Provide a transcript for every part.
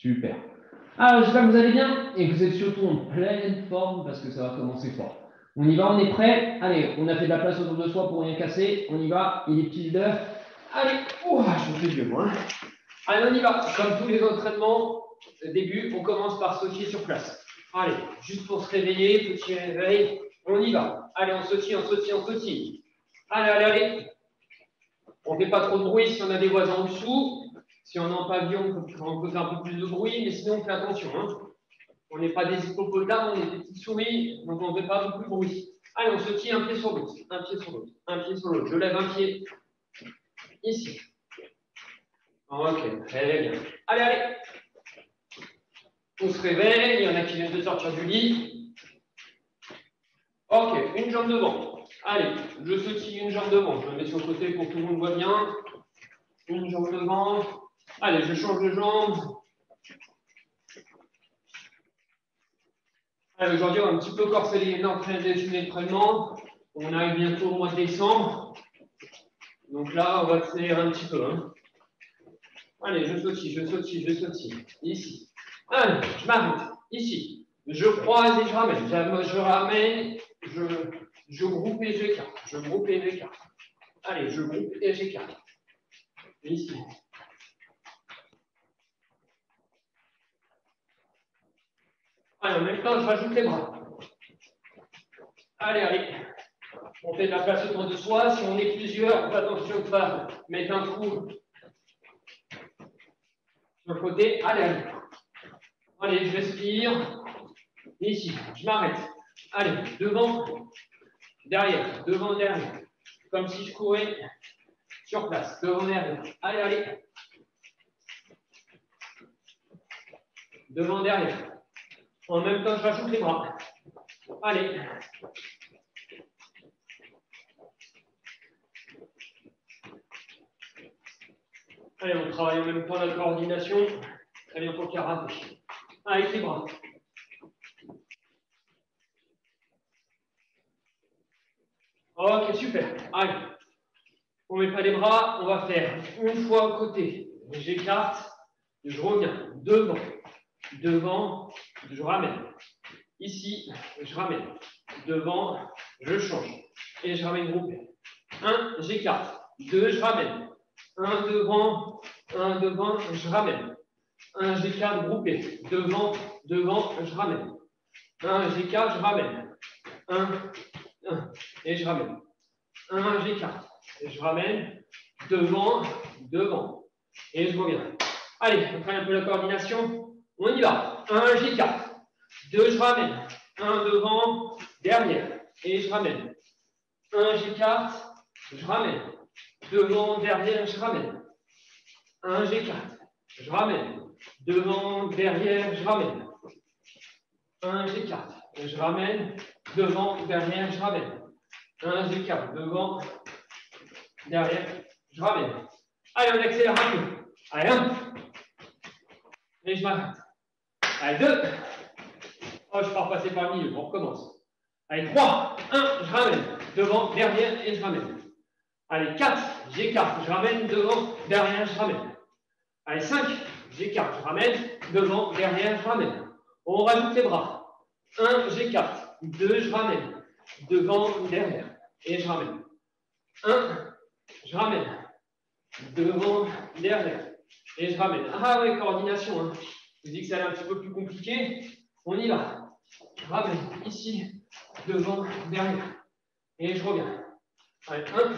Super. Alors, j'espère que vous allez bien et que vous êtes surtout en pleine forme parce que ça va commencer fort. On y va, on est prêt. Allez, on a fait de la place autour de soi pour rien casser. On y va, il est petit d'heure. Allez, je me fais vieux moi. Allez, on y va. Comme tous les entraînements, au début, on commence par sautiller sur place. Allez, juste pour se réveiller, petit réveil, on y va. Allez, on sautille, on sautille, on sautille. Allez, allez, allez. On ne fait pas trop de bruit si on a des voisins en dessous. Si on est en pavillon, on peut faire un peu plus de bruit, mais sinon on fait attention. Hein. On n'est pas des hippopotames, on est des petites souris, donc on ne fait pas beaucoup de bruit. Allez, on sautille un pied sur l'autre, un pied sur l'autre, un pied sur l'autre. Je lève un pied ici. Ok, très bien. Allez, allez. On se réveille, il y en a qui viennent de sortir du lit. Ok, une jambe devant. Allez, je sautille une jambe devant. Je me mets sur le côté pour que tout le monde voit bien. Une jambe devant. Allez, je change de jambe. Aujourd'hui, on va un petit peu corser les entraînements. On arrive bientôt au mois de décembre. Donc là, on va accélérer un petit peu. Hein. Allez, je sautille, je sautille, je sautille. Ici. Allez, je m'arrête. Ici. Je croise et je ramène. Je ramène, je groupe et j'écarte. Je groupe et j'écarte. Allez, je groupe et j'écarte. Ici. Allez, en même temps, je rajoute les bras. Allez, allez. On fait de la place autour de soi. Si on est plusieurs, attention de ne pas mettre un coup sur le côté. Allez, allez. Allez, je respire. Ici, je m'arrête. Allez, devant, derrière, devant, derrière. Comme si je courais sur place. Devant, derrière. Allez, allez. Devant, derrière. En même temps, je rajoute les bras. Allez. Allez, on travaille en même temps la coordination. Très bien pour le karaté. Avec les bras. Ok, super. Allez. On ne met pas les bras. On va faire une fois à côté. J'écarte. Je reviens. Devant. Devant. Je ramène. Ici, je ramène. Devant. Je change. Et je ramène groupé. 1, j'écarte. 2, je ramène. 1 devant, je ramène. 1, j'écarte, groupé. Devant, je ramène. 1, j'écarte, je ramène. 1, et je ramène. 1, j'écarte, et je ramène. Devant, et je reviens. Allez, on travaille un peu la coordination. On y va. 1, j'écarte. 2, je ramène. 1 devant, derrière, et je ramène. 1, j'écarte, je ramène. Devant, derrière, je ramène. 1, j'écarte. Je ramène. Devant, derrière, je ramène. 1, j'écarte. Je ramène. Devant, derrière, je ramène. 1, j'écarte. Devant, derrière, je ramène. Allez, on accélère un peu. Allez, 1. Et je m'arrête. Allez, 2. Oh, je pars passer par le milieu. On recommence. Allez, 3. 1, je ramène. Devant, derrière, et je ramène. Allez, 4, j'écarte, je ramène, devant, derrière, je ramène. Allez, 5, j'écarte, je ramène, devant, derrière, je ramène. On rajoute les bras. 1, j'écarte. 2, je ramène. Devant, derrière. Et je ramène. 1, je ramène. Devant, derrière. Et je ramène. Ah ouais, coordination. Hein. Je vous dis que ça a un petit peu plus compliqué. On y va. Je ramène. Ici, devant, derrière. Et je reviens. Allez, 1.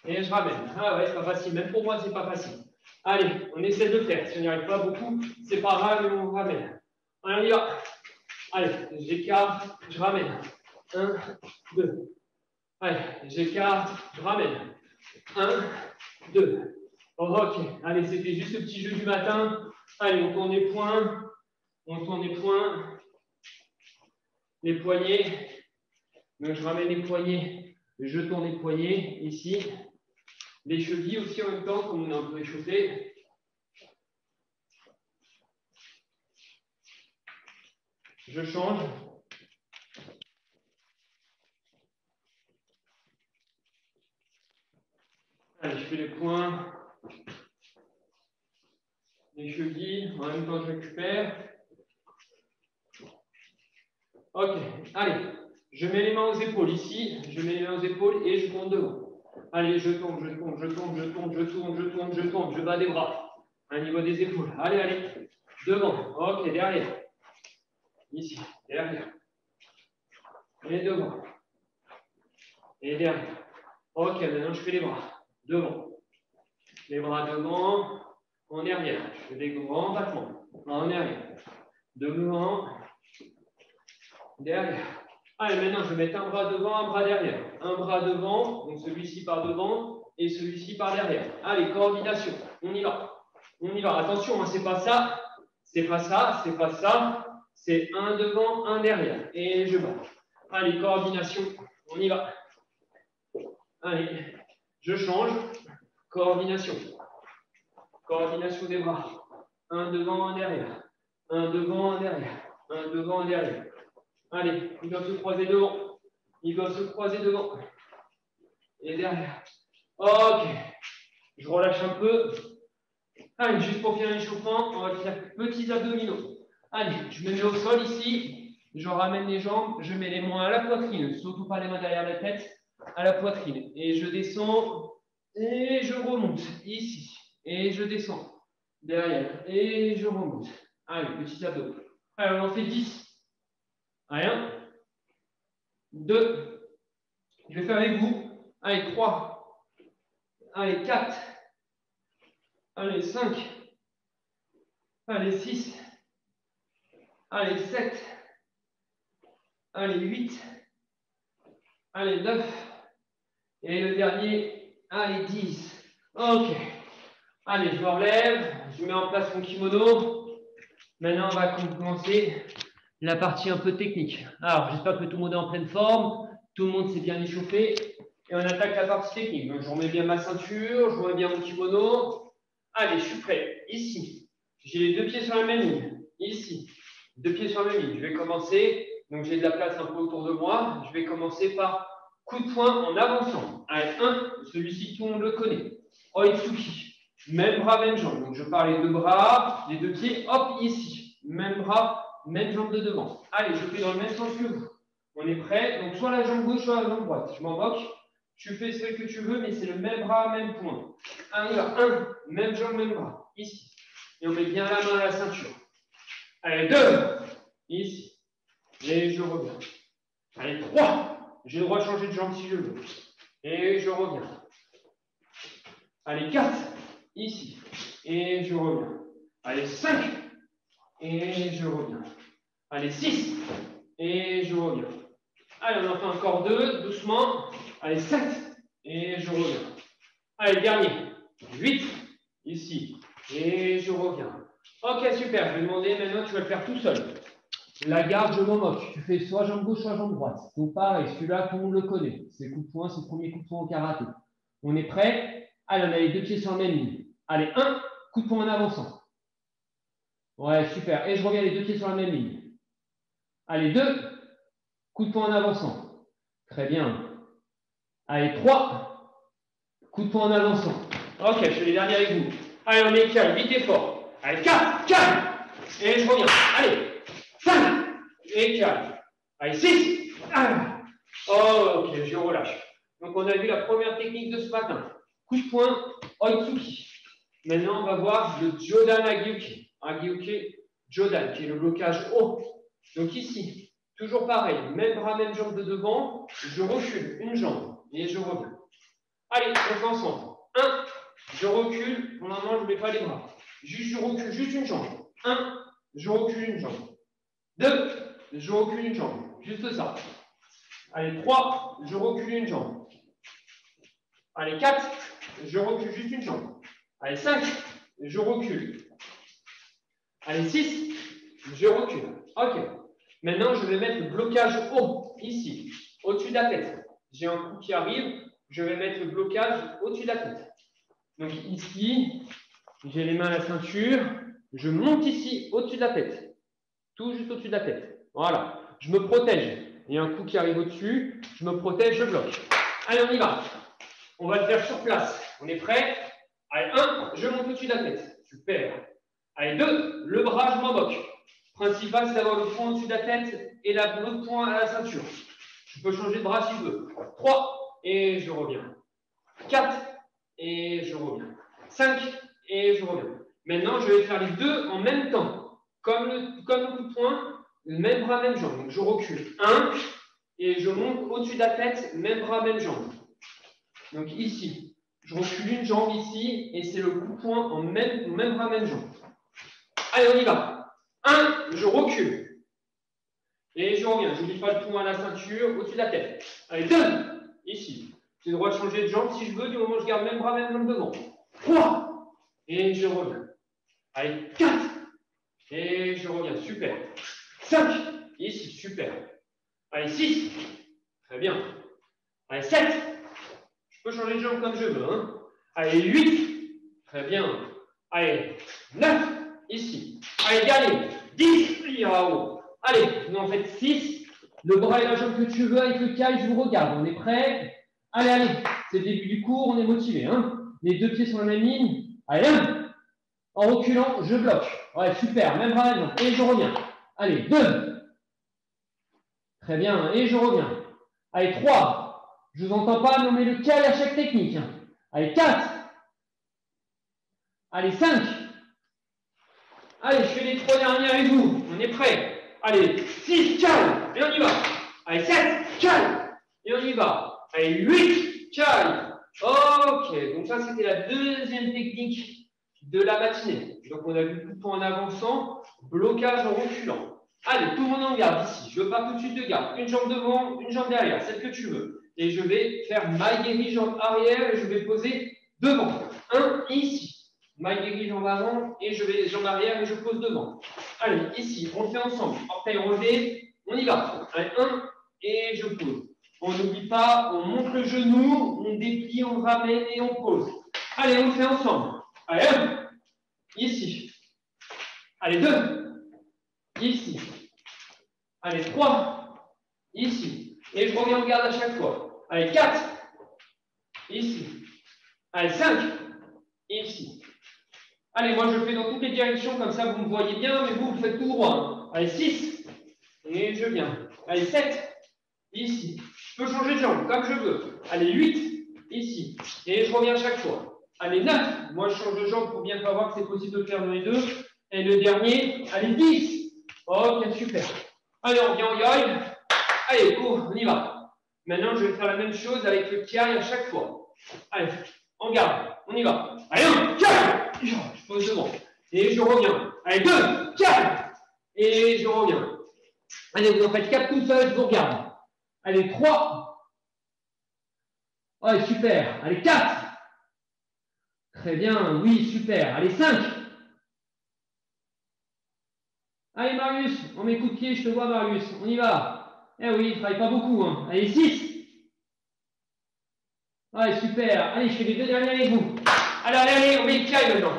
Et je ramène. Ah ouais, c'est pas facile. Même pour moi, c'est pas facile. Allez, on essaie de le faire. Si on n'y arrive pas beaucoup, c'est pas grave, mais on ramène. Allez, on y va. Allez, j'écarte, je ramène. 1, 2. Allez, j'écarte, je ramène. 1, 2. Ok, allez, c'était juste le petit jeu du matin. Allez, on tourne les poings. On tourne les poings. Les poignets. Donc, je ramène les poignets. Je tourne les poignets ici. Les chevilles aussi en même temps, comme on est un peu échauffé. Je change. Allez, je fais les points. les chevilles, en même temps je récupère. Ok, allez, je mets les mains aux épaules ici, je mets les mains aux épaules et je tourne devant. Allez, je tourne, je tourne, je tourne, je tourne, je tourne, je tourne, je tourne, je bats des bras, à niveau des épaules. Allez, allez, devant, ok, derrière, ici, derrière, et devant, et derrière. Ok, maintenant je fais les bras, devant, les bras devant, en arrière, je fais des grands battements, en arrière, devant, derrière. Allez, maintenant, je vais mettre un bras devant, un bras derrière. Un bras devant, donc celui-ci par devant et celui-ci par derrière. Allez, coordination. On y va. On y va. Attention, hein, c'est pas ça, c'est pas ça, c'est pas ça. C'est un devant, un derrière. Et je bats. Allez, coordination. On y va. Allez, je change. Coordination. Coordination des bras. Un devant, un derrière. Un devant, un derrière. Un devant, un derrière. Allez, ils doivent se croiser devant. Ils doivent se croiser devant. Et derrière. Ok. Je relâche un peu. Allez, juste pour finir l'échauffement, on va faire petits abdominaux. Allez, je me mets au sol ici. Je ramène les jambes. Je mets les mains à la poitrine. Surtout pas les mains derrière la tête. À la poitrine. Et je descends. Et je remonte. Ici. Et je descends. Derrière. Et je remonte. Allez, petits abdos. Allez, on en fait 10. Allez, 1, 2. Je vais faire avec vous. Allez, 3. Allez, 4. Allez, 5. Allez, 6. Allez, 7. Allez, 8. Allez, 9. Et le dernier, allez, 10. Ok. Allez, je me relève. Je mets en place mon kimono. Maintenant, on va commencer la partie un peu technique. Alors, j'espère que tout le monde est en pleine forme. Tout le monde s'est bien échauffé. Et on attaque la partie technique. Donc, je remets bien ma ceinture, je remets bien mon kimono. Allez, je suis prêt. Ici, j'ai les deux pieds sur la même ligne. Ici, deux pieds sur la même ligne. Je vais commencer. Donc, j'ai de la place un peu autour de moi. Je vais commencer par coup de poing en avançant. Allez, 1, celui-ci, tout le monde le connaît. Oitsuki. Même bras, même jambe. Donc, je pars les deux bras, les deux pieds, hop, ici. Même bras, même jambe de devant. Allez, je fais dans le même sens que vous. On est prêt. Donc, soit la jambe gauche, soit la jambe droite. Je m'en moque. Tu fais ce que tu veux, mais c'est le même bras, même point. Allez, là, 1, même jambe, même bras. Ici. Et on met bien la main à la ceinture. Allez, 2, ici. Et je reviens. Allez, 3. J'ai le droit de changer de jambe si je veux. Et je reviens. Allez, 4. Ici. Et je reviens. Allez, 5. Et je reviens. Allez, 6. Et je reviens. Allez, on en fait encore 2, doucement. Allez, 7. Et je reviens. Allez, dernier. 8. Ici. Et je reviens. Ok, super. Je vais demander maintenant, tu vas le faire tout seul. La garde, je m'en moque. Tu fais soit jambe gauche, soit jambe droite. Donc pareil, celui-là, tout le monde le connaît. C'est coup de poing, c'est le premier coup de poing au karaté. On est prêt? Allez, on a les deux pieds sur la même ligne. Allez, 1, coup de poing en avançant. Ouais, super. Et je reviens les deux pieds sur la même ligne. Allez, 2, coup de poing en avançant. Très bien. Allez, 3, coup de poing en avançant. Ok, je fais les derniers avec vous. Allez, on est calme, vite et fort. Allez, 4, calme. Et je reviens. Allez, 5, et calme. Allez, 6. Oh, ok, je relâche. Donc, on a vu la première technique de ce matin. Coup de poing, Oitsuki. Maintenant, on va voir le Jodan Agyuki. Agyuki, Jodan, qui est le blocage haut. Donc ici, toujours pareil, même bras, même jambe de devant. Je recule une jambe et je reviens. Allez, on fait ensemble. 1, je recule. Pour le moment, je ne mets pas les bras. Juste, je recule juste une jambe. 1, je recule une jambe. 2, je recule une jambe. Juste ça. Allez, 3, je recule une jambe. Allez, 4, je recule juste une jambe. Allez, 5, je recule. Allez, 6, je recule. Ok. Maintenant, je vais mettre le blocage haut, ici, au-dessus de la tête. J'ai un coup qui arrive, je vais mettre le blocage au-dessus de la tête. Donc ici, j'ai les mains à la ceinture, je monte ici, au-dessus de la tête. Tout juste au-dessus de la tête. Voilà. Je me protège. Il y a un coup qui arrive au-dessus, je me protège, je bloque. Allez, on y va. On va le faire sur place. On est prêt? Allez, 1, je monte au-dessus de la tête. Super. Allez, 2. Le bras, je m'en moque. Principal, c'est d'avoir le point au-dessus de la tête et l'autre point à la ceinture. Je peux changer de bras si je veux. 3. Et je reviens. 4. Et je reviens. 5. Et je reviens. Maintenant, je vais faire les deux en même temps. Comme le coup de poing, même bras, même jambe. Donc, je recule. 1. Et je monte au-dessus de la tête, même bras, même jambe. Donc, ici. Je recule une jambe ici. Et c'est le coup de poing en même bras, même jambe. Allez, on y va. 1. Je recule. Et je reviens. Je n'oublie pas le poing à la ceinture, au-dessus de la tête. Allez, 2. Ici. J'ai le droit de changer de jambe si je veux, du moment où je garde même bras, même jambe devant. 3. Et je reviens. Allez, 4. Et je reviens. Super. 5. Ici. Super. Allez, 6. Très bien. Allez, 7. Je peux changer de jambe comme je veux. Hein. Allez, 8. Très bien. Allez, 9. Ici. Allez, dernier. 10. Là-haut. Allez, vous en faites 6. Le bras et la jambe que tu veux avec le cale, je vous regarde. On est prêts? Allez, allez. C'est le début du cours, on est motivé. Hein. Les deux pieds sur la même ligne. Allez, 1. En reculant, je bloque. Ouais, super. Même bras, même jambe. Et je reviens. Allez, 2. Très bien. Et je reviens. Allez, 3. Je ne vous entends pas nommer le cale à chaque technique. Allez, 4. Allez, 5. Allez, je fais les 3 derniers avec vous. On est prêts. Allez, 6, cale. Et on y va. Allez, 7, cale. Et on y va. Allez, 8, cale. Ok, donc ça, c'était la deuxième technique de la matinée. Donc, on a vu le coup de poing en avançant, blocage en reculant. Allez, tout le monde en garde ici. Je veux pas tout de suite de garde. Une jambe devant, une jambe derrière, celle que tu veux. Et je vais faire Maïgeri jambe arrière et je vais poser devant. 1, ici. Maïgeri jambe avant et je vais jambe arrière et je pose devant. Allez, ici, on le fait ensemble. Orteil relevé, on y va. Allez, 1 et je pose. On n'oublie pas, on monte le genou, on déplie, on ramène et on pose. Allez, on le fait ensemble. Allez, 1, ici. Allez, 2, ici. Allez, 3, ici. Et je reviens en garde à chaque fois. Allez, 4, ici. Allez, 5, ici. Allez, moi je fais dans toutes les directions, comme ça vous me voyez bien, mais vous faites tout droit. Hein. Allez, 6, et je viens. Allez, 7, ici. Je peux changer de jambe, comme je veux. Allez, 8, ici. Et je reviens chaque fois. Allez, 9, moi je change de jambe pour bien voir que c'est possible de le faire dans les deux. Et le dernier, allez, 10. Ok, super. Allez, on vient en yoï. Allez, cours, on y va. Maintenant, je vais faire la même chose avec le carré à chaque fois. Allez, on garde, on y va. Allez, 1, carré. Je pose devant. Et je reviens. Allez, 2, carré. Et je reviens. Allez, vous en faites 4 tout seul, je vous regarde. Allez, 3. Allez, super. Allez, 4. Très bien, oui, super. Allez, 5. Allez, Marius, on met coup de pied, je te vois, Marius. On y va. Eh oui, il ne travaille pas beaucoup. Hein. Allez, 6. Allez, super. Allez, je fais les deux derniers avec vous. Allez, allez, allez, on met le calme maintenant.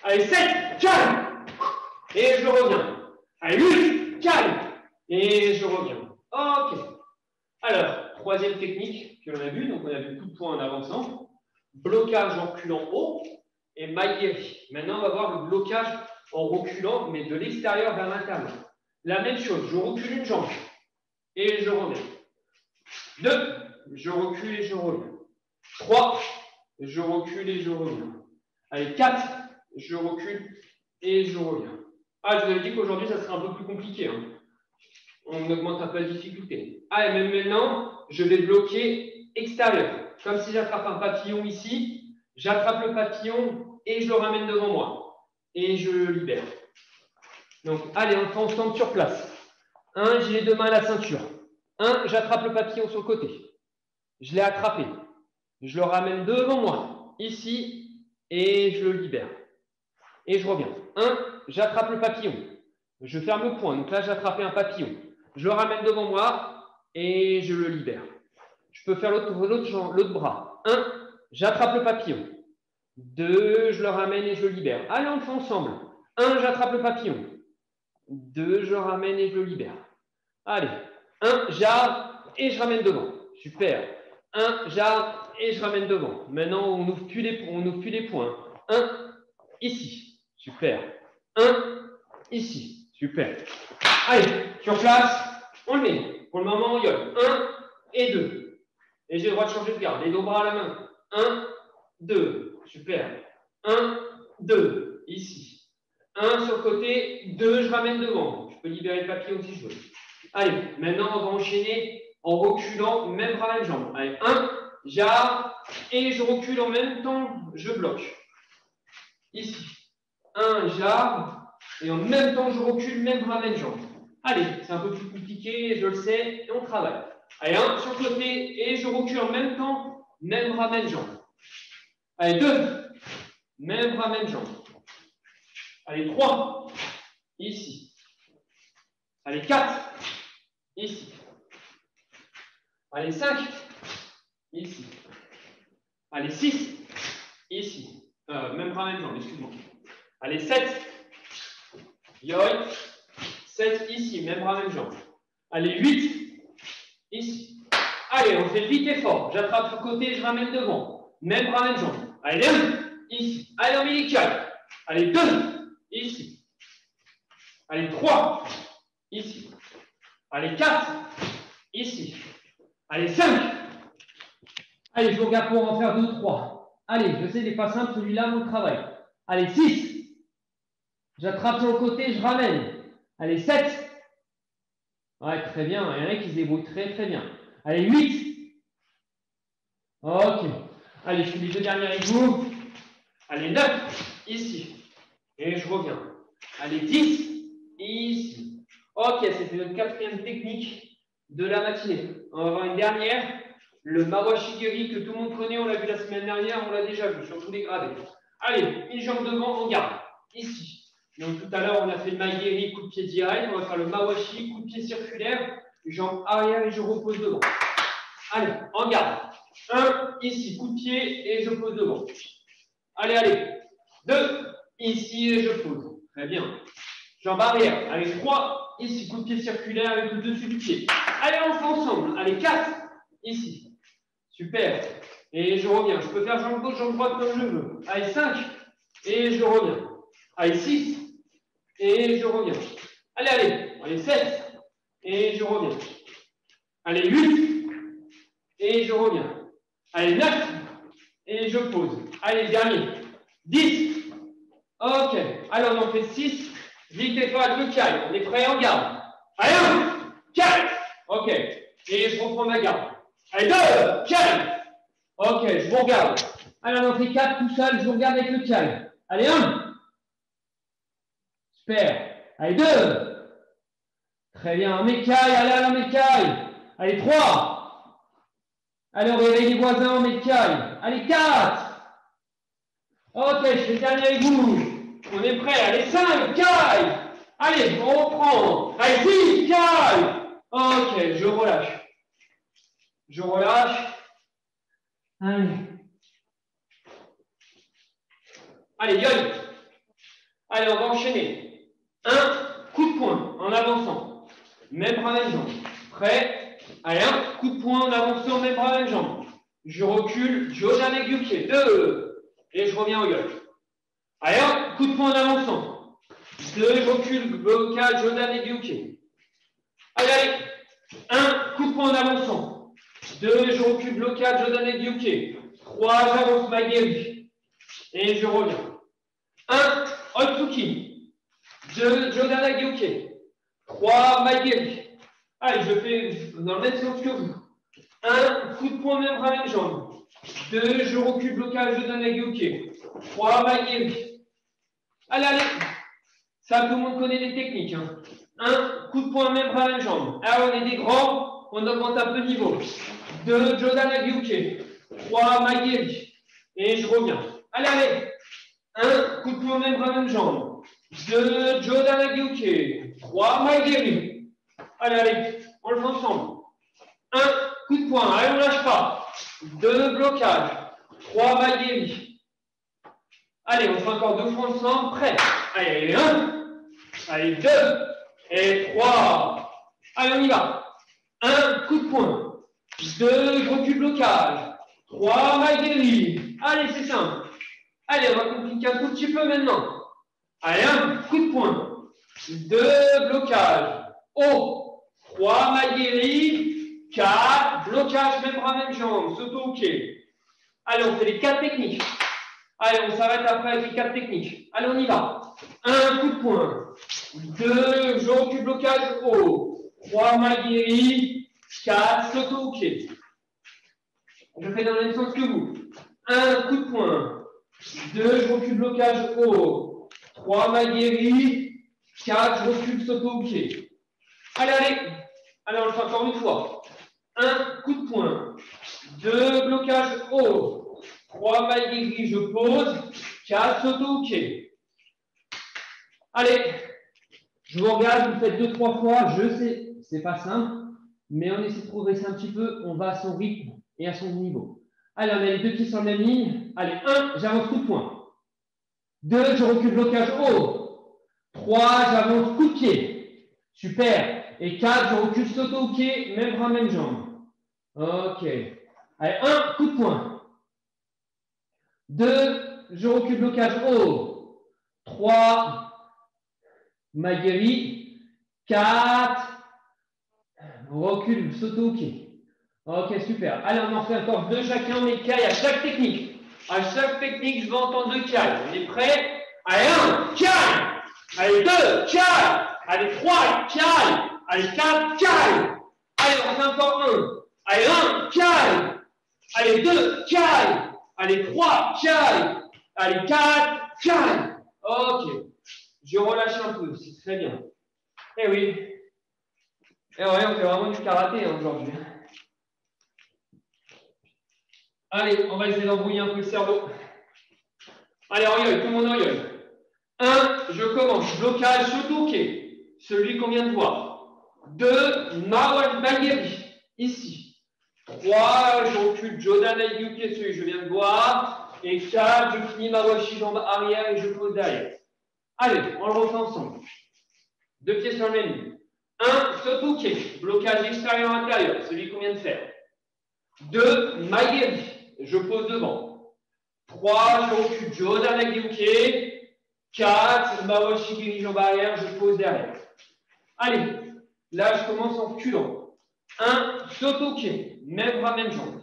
Allez, 7, calme. Et je reviens. Allez, 8, calme. Et je reviens. Ok. Alors, troisième technique que l'on a vue. Donc, on a vu coup de poing en avançant, blocage en reculant haut et maïgeri. Maintenant, on va voir le blocage en reculant, mais de l'extérieur vers l'intérieur. La même chose, je recule une jambe et je reviens. 2, je recule et je reviens. 3, je recule et je reviens. Allez, 4, je recule et je reviens. Ah, je vous avais dit qu'aujourd'hui, ça serait un peu plus compliqué. Hein. On augmente un peu la difficulté. Ah, et même maintenant, je vais bloquer extérieur. Comme si j'attrape un papillon ici, j'attrape le papillon et je le ramène devant moi. Et je le libère. Donc, allez, on le fait ensemble sur place. 1, j'ai les deux mains à la ceinture. 1, j'attrape le papillon sur le côté. Je l'ai attrapé. Je le ramène devant moi, ici, et je le libère. Et je reviens. 1, j'attrape le papillon. Je ferme le poing. Donc là, j'ai attrapé un papillon. Je le ramène devant moi et je le libère. Je peux faire l'autre bras. 1, j'attrape le papillon. 2, je le ramène et je le libère. Allez, on le fait ensemble. 1, j'attrape le papillon. 2, je le ramène et je le libère. Allez. 1, j'arme et je ramène devant. Super. 1, j'arme et je ramène devant. Maintenant, on n'ouvre plus les points. 1, ici. Super. 1, ici. Super. Allez, sur place, on le met. Pour le moment, on gueule. 1 et 2. Et j'ai le droit de changer de garde. Les deux bras à la main. 1, 2. Super. 1, 2. Ici. 1 sur le côté, 2, je ramène devant. Je peux libérer le papier aussi, je veux. Allez, maintenant, on va enchaîner en reculant, même bras, même jambe. Allez, 1, j'arme, et je recule en même temps, je bloque. Ici. 1, j'arme, et en même temps, je recule, même bras, même jambe. Allez, c'est un peu plus compliqué, je le sais, et on travaille. Allez, 1 sur le côté, et je recule en même temps, même bras, même jambe. Allez, 2, même bras, même jambe. Allez, 3, ici. Allez, 4, ici. Allez, 5, ici. Allez, 6, ici. Même bras, même jambe, excuse-moi. Allez, 7, yoï. 7, ici, même bras, même jambe. Allez, 8, ici. Allez, on fait vite et fort. J'attrape sur le côté, je ramène devant. Même bras, même jambe. Allez, 1, ici. Allez, en médical. Allez, 2, ici. Allez, 3, ici. Allez, 4, ici. Allez, 5. Allez, je vous regarde pour en faire 2, 3. Allez, je sais, il n'est pas simple, celui-là, mon travail. Allez, 6. J'attrape sur le côté, je ramène. Allez, 7. Ouais, très bien. Il y en a qui se débrouillent très, très bien. Allez, 8. Ok. Allez, je fais les 2 derniers avec vous. Allez, 9. Ici. Et je reviens. Allez, 10. Ici. Ok, c'était notre 4e technique de la matinée. On va avoir une dernière. Le Mawashigiri que tout le monde connaît, on l'a vu la semaine dernière, on l'a déjà vu sur tous les gradés. Allez, une jambe devant, on garde. Ici. Donc tout à l'heure, on a fait le Maigiri, coup de pied direct. On va faire le Mawashi, coup de pied circulaire. Jambe arrière et je repose devant. Allez, en garde. 1, ici, coup de pied et je pose devant. Allez, allez. 2, ici et je pose. Très bien. Jambe arrière. Allez, 3, ici, coup de pied circulaire avec le dessus du pied. Allez, on fait ensemble. Allez, 4, ici. Super. Et je reviens. Je peux faire jambe gauche, jambe droite comme je veux. Allez, 5. Et je reviens. Allez, 6. Et je reviens. Allez, allez. Allez, 7. Et je reviens. Allez, 8. Et je reviens. Allez, 9. Et je pose. Allez, dernier. 10. Ok. Allez, on en fait 6. Vite et fort, le calme. On est prêt, on garde. Allez, 1. Calme. Ok. Et je reprends ma garde. Allez, 2. Calme. Ok, je vous regarde. Allez, on en fait 4 tout seul, je vous regarde avec le calme. Allez, 1. Super. Allez, 2. Très bien, on m'écaille, allez, on m'écaille. Allez, 3. Allez, on réveille les voisins, on m'écaille. Allez, 4. Ok, je fais le dernier avec vous. On est prêt. Allez, 5, caille. Allez, on reprend. Allez, 6, caille. Ok, je relâche. Je relâche. Allez. Allez, gueule. Allez, on va enchaîner. 1, coup de poing en avançant. Même bras, même jambe. Prêt? Allez, 1, coup de poing en avançant, même bras, même jambe. Je recule, Jodane Gyuki. 2. Et je reviens au gueule. Allez, 1, coup de poing en avançant. 2, je recule, blocage, Jodane Gyuki. Allez, allez. 1, coup de poing en avançant. 2, je recule, blocage, Jodane Gyuki. 3, j'avance, Maigiri. Et je reviens. 1, Otsuki. 2, Jodana Gyuki. 3, Maigiri. Allez, je fais dans le même sens que vous. 1, coup de poing, même bras, même jambe. 2, je recule, blocage, Jodana Gyuki. 3, Maigiri. Allez, allez. Ça, tout le monde connaît les techniques. 1, coup de poing, même bras, même jambe. Alors, on est des grands, on augmente un peu le niveau. 2, Jodana Gyuki. 3, Maigiri. Et je reviens. Allez, allez. 1, coup de poing, même bras, même jambe. 2, Jodana Gyuki. 3, Maigiri. Allez, allez, on le fait ensemble. 1, coup de poing, allez, on ne lâche pas. 2, blocage. 3, Maigiri. Allez, on fait encore 2 fois ensemble. Prêt. Allez, 1. Allez, 2. Et 3. Allez, on y va. 1, coup de poing. 2, je recule, blocage. 3, Maigiri. Allez, c'est simple. Allez, on va compliquer un tout petit peu maintenant. Allez, 1, coup de 2 blocages. Haut. 3 mailles. 4 blocages, même bras, même jambe. Sauto, ok. Allez, on fait les 4 techniques. Allez, on s'arrête après avec les 4 techniques. Allez, on y va. 1 coup de poing. 2, je recule blocage haut. 3 mailles. 4, sauto, ok. Je fais dans le même sens que vous. 1 coup de poing. 2, je recule blocage haut. 3 mailles. 4, je recule sauto, ok. Allez, allez. Allez, on le fait encore une fois. 1 coup de poing. 2 blocages haut. 3 mailles gris, je pose. 4 sauto, ok. Allez. Je vous regarde, vous faites 2-3 fois. Je sais, c'est pas simple. Mais on essaie de progresser un petit peu. On va à son rythme et à son niveau. Allez, on a les 2 pieds sur la même ligne. Allez, 1, j'avance coup de poing. 2, je recule blocage haut. 3, j'avance coup de pied. Super. Et 4, je recule sauto ok, même bras, même jambe. Ok. Allez, 1, coup de poing. 2, je recule blocage haut. 3, maigri. 4, recule sauto ok. Ok, super. Allez, on en fait encore 2 chacun, on met caille à chaque technique. À chaque technique, je vais entendre 2 cailles. On est prêt? Allez, 1, caille. Allez, 2, caille. Allez, 3, caille. Allez, 4, caille. Allez, on fait encore 1. Allez, 1, caille. Allez, 2, caille. Allez, 3, caille. Allez, 4, caille. Ok. Je relâche un peu, c'est très bien. Eh oui. Eh ouais, on fait vraiment du karaté hein, aujourd'hui. Allez, on va essayer d'embrouiller un peu le cerveau. Allez, orgueil, tout le monde orgueil. 1, je commence. Blocage Shotoke, celui qu'on vient de voir. 2, Bageri, ici. 3, je recule Jodan Aiyuke, celui que je viens de voir. Et 4, je finis Mawashi, jambe arrière et je pose derrière. Allez, on le refait ensemble. 2 pieds sur le même ligne. 1, Sotoke, blocage extérieur-intérieur, celui qu'on vient de faire. 2, Maigeri, je pose devant. 3, je recule Jodan Aiyuke. 4, Mawashi Giri, jambe arrière, je pose derrière. Allez, là je commence en reculant. 1, Sotoke, même bras, même jambe.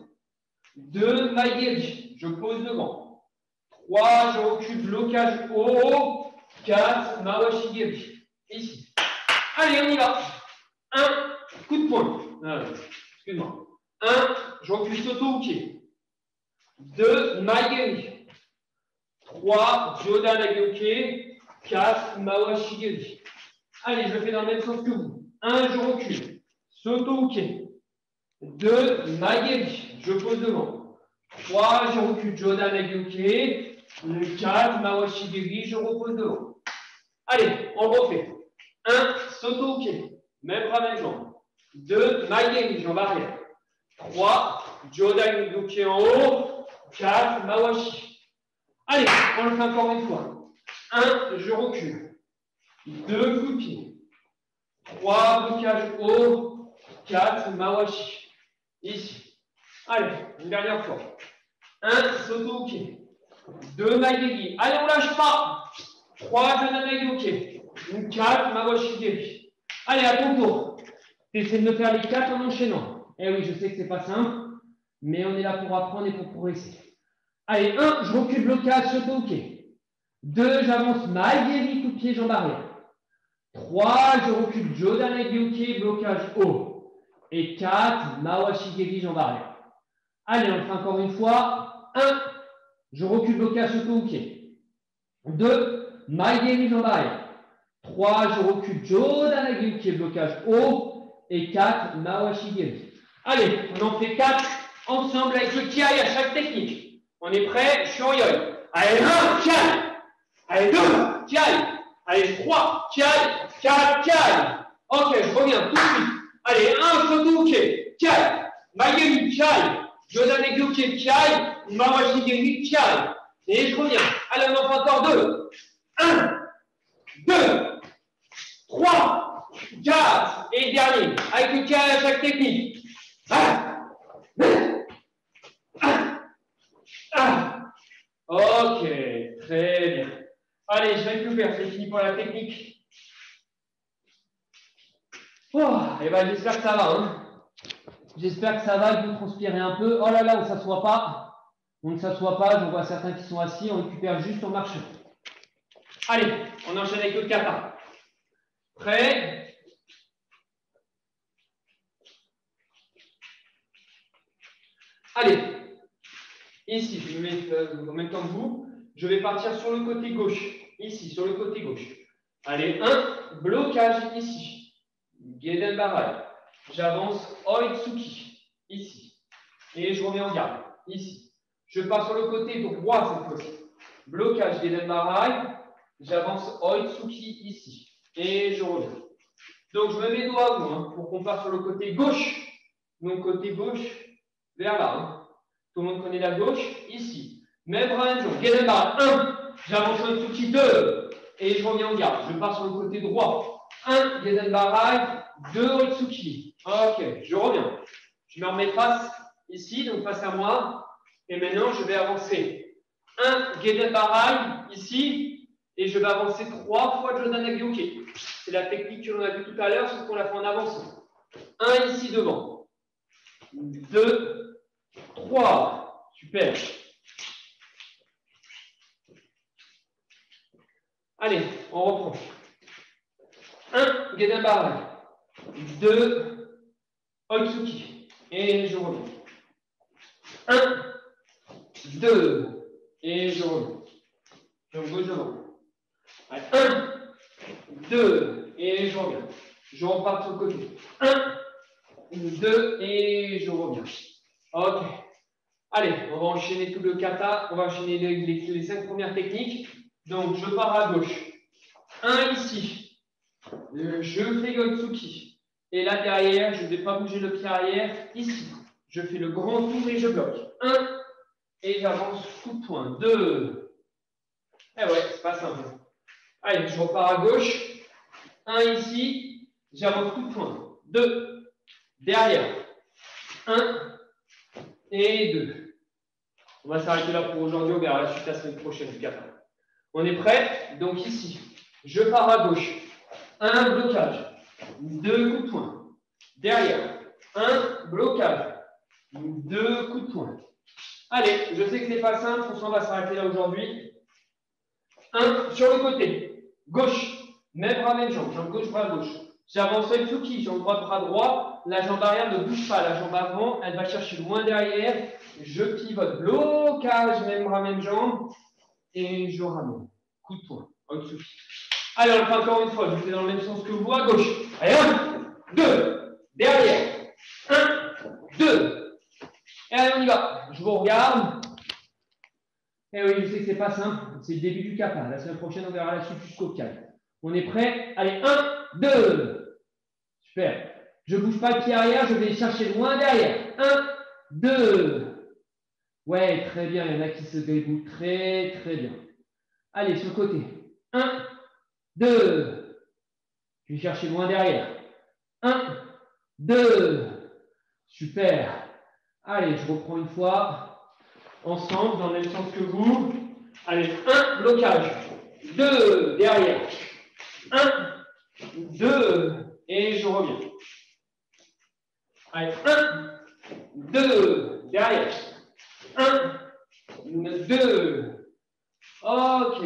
2, Maigeri, je pose devant. 3, je recule blocage haut. 4, Mawashi Giri, ici. Allez, on y va. 1, coup de poing. Excuse-moi. 1, je recule Sotoke. 2, Maigeri. 3, Jodan Aiyuke. 4, Mawashi Giri. Allez, je le fais dans le même sens que vous. 1, je recule. Sotoke. 2, Maigeri. Je pose devant. 3, je recule Jodan Aiyuke. 4, Mawashi Giri. Je repose devant. Allez, on refait. 1, Sotoke. Même bras, même jambe. 2, Maigeri. Jambe arrière. 3, Jodan Aiyuke en haut. 4, Mawashi. Allez, on le fait encore une fois. 1, je recule. 2, coup de pied. 3, blocage haut. 4, Mawashi. Ici. Allez, une dernière fois. 1, Sotoke. 2, Maigeri. Allez, on ne lâche pas. 3, Jodan Aiyuke. 4, Mawashi Giri. Allez, à ton tour. Essaie de me faire les 4 en enchaînant. Eh oui, je sais que ce n'est pas simple, mais on est là pour apprendre et pour progresser. Allez, 1, je recule blocage, Sotoke. 2, j'avance Maigeri, coup de pied, jambe arrière. 3, je recule Jodan Aiyuke, blocage haut. Et 4, Mawashi Giri, jambe arrière. Allez, on le fait encore une fois. 1, je recule blocage Sotoke. 2, Maigeri, jambe arrière. 3, je recule Jodan Aiyuke, blocage haut. Et 4, Mawashi Giri. Allez, on en fait 4 ensemble avec le kiai à chaque technique. On est prêt? Je suis en yoï. Allez, 1, kiai. Allez, 2, kiai. Allez, 3, kiai. 4, kiai. Ok, je reviens tout de suite. Allez, 1, Sotoke, kiai. Maigeri, kiai. Jodan Aiyuke, kiai. Mawashi Giri, kiai. Et je reviens. Allez, on en fait encore 2. 1, 2, 3, 4. Et dernier. Avec le kiai à chaque technique. Ok, très bien. Allez, je récupère, c'est fini pour la technique. Oh, et ben, j'espère que ça va. Hein. J'espère que ça va, que vous transpirez un peu. Oh là là, on ne s'assoit pas. On ne s'assoit pas. J'en vois certains qui sont assis. On récupère juste en marchant. Allez, on enchaîne avec le kata. Prêt? Allez. Ici, je me mets en même temps que vous. Je vais partir sur le côté gauche. Ici, sur le côté gauche. Allez, un blocage ici. Gedan Barai. J'avance Oitsuki. Ici. Et je reviens en garde. Ici. Je pars sur le côté droit cette fois-ci. Blocage Gedan Barai. J'avance Oitsuki ici. Et je reviens. Donc, je me mets dos à vous hein, pour qu'on parte sur le côté gauche. Donc, côté gauche vers là. Hein. Tout le monde connaît la gauche. Ici. Même bras, même jambe. Gedan Barai. 1. J'avance Oitsuki. 2. Et je reviens en garde. Je pars sur le côté droit. 1. Gedan Barai. 2. Oitsuki. Ok. Je reviens. Je me remets face ici, donc face à moi. Et maintenant, je vais avancer. 1. Gedan Barai ici. Et je vais avancer 3 fois Jodan Nagyoke. C'est la technique que l'on a vue tout à l'heure, sauf qu'on l'a fait en avançant. 1 ici devant. 2, 3. Super. Allez, on reprend. 1, Gedan Barai. 2, Oitsuki. Et je reviens. 1, 2. Et je reviens. Jambe gauche devant. 1, 2, et je reviens. Je repars sur le côté. 1, 2, et je reviens. Ok. Allez, on va enchaîner tout le kata. On va enchaîner les 5 premières techniques. Donc, je pars à gauche. 1 ici. Je fais Gotsuki. Et là, derrière, je ne vais pas bouger le pied arrière. Ici. Je fais le grand tour et je bloque. 1, et j'avance coup de poing. 2. Eh ouais, c'est pas simple. Allez, je repars à gauche. 1 ici, j'avance coup de poing. 2, derrière. 1 et 2. On va s'arrêter là pour aujourd'hui, on verra la suite la semaine prochaine du kata. On est prêt? Donc ici, je pars à gauche. 1 blocage. 2 coups de poing. Derrière. 1 blocage. 2 coups de poing. Allez, je sais que c'est pas simple, on va s'arrêter là aujourd'hui. 1 sur le côté. Gauche. Même bras, même jambe. Jambe gauche, bras gauche. J'avance Oitsuki, jambe droite, bras droit. La jambe arrière ne bouge pas. La jambe avant, elle va chercher loin derrière. Je pivote. Blocage, même bras, même jambe. Et je ramène. Coup de poing. Oitsuki. Allez, on le fait encore une fois. Je fais dans le même sens que vous à gauche. Allez, 1, 2. Derrière. 1, 2. Et allez, on y va. Je vous regarde. Eh oui, je sais que c'est pas simple. C'est le début du kata. La semaine prochaine, on verra la suite jusqu'au 4. On est prêt? Allez, 1, 2. Super. Je ne bouge pas le pied arrière, je vais chercher loin derrière. 1, 2. Ouais, très bien. Il y en a qui se déboutent très, très bien. Allez, sur le côté. 1, 2. Je vais chercher loin derrière. 1, 2. Super. Allez, je reprends une fois. Ensemble, dans le même sens que vous. Allez, 1, blocage. 2, derrière. 1, 2, et je reviens. Allez, 1, 2, derrière. 1, 2. Ok.